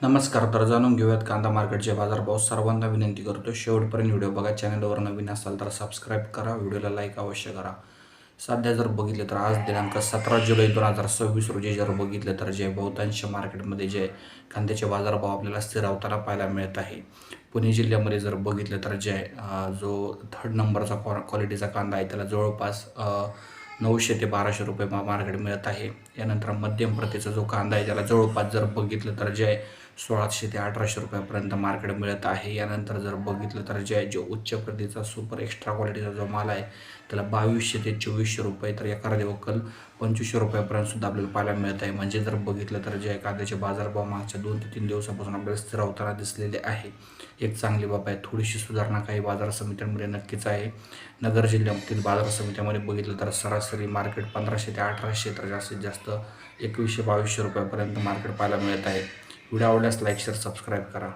नमस्कार. तर जाणून घेऊयात कांदा मार्केटचे बाजारभाव. सर्वांना विनंती करतो शेवटपर्यंत व्हिडिओ बघा. चॅनलवर नवीन असाल तर सबस्क्राईब करा, व्हिडिओला लाईक अवश्य करा. सध्या जर बघितलं तर आज दिनांक 17 जुलै 2026 रोजी जर बघितलं तर जे बहुतांश मार्केटमध्ये जे कांद्याचे बाजारभाव आपल्याला स्थिरावताना पाहायला मिळत आहे. पुणे जिल्ह्यामध्ये जर बघितलं तर जो थर्ड नंबरचा क्वालिटीचा कांदा आहे त्याला जवळपास 900 ते 1200 रुपये मार्केट मिळत आहे. यानंतर मध्यम प्रतीचा जो कांदा आहे त्याला जवळपास जर बघितलं तर 1600 ते 1800 रुपयापर्यंत मार्केट मिळत आहे. यानंतर जर बघितलं तर जो उच्च प्रतीचा सुपर एक्स्ट्रा क्वालिटीचा जो माल आहे त्याला 2200 ते 2400 रुपये, तर एखाद्या वक्कल 2500 रुपयापर्यंत सुद्धा आपल्याला पाहायला मिळत आहे. म्हणजे जर बघितलं तर कांद्याचे बाजारभाव मागच्या 2 ते 3 दिवसापासून आपल्याला स्थिरावताना दिसलेले आहे. एक चांगली बाब आहे. थोडीशी सुधारणा काही बाजार समित्यांमध्ये नक्कीच आहे. नगर जिल्ह्यातील बाजार समित्यामध्ये बघितलं तर सरासरी मार्केट 1500 ते 1800, तर जास्तीत जास्त 2100-2200 रुपयापर्यंत मार्केट पाहायला मिळत आहे. व्हिडिओ आवडल्यास लाईक, शेअर, सबस्क्राईब करा.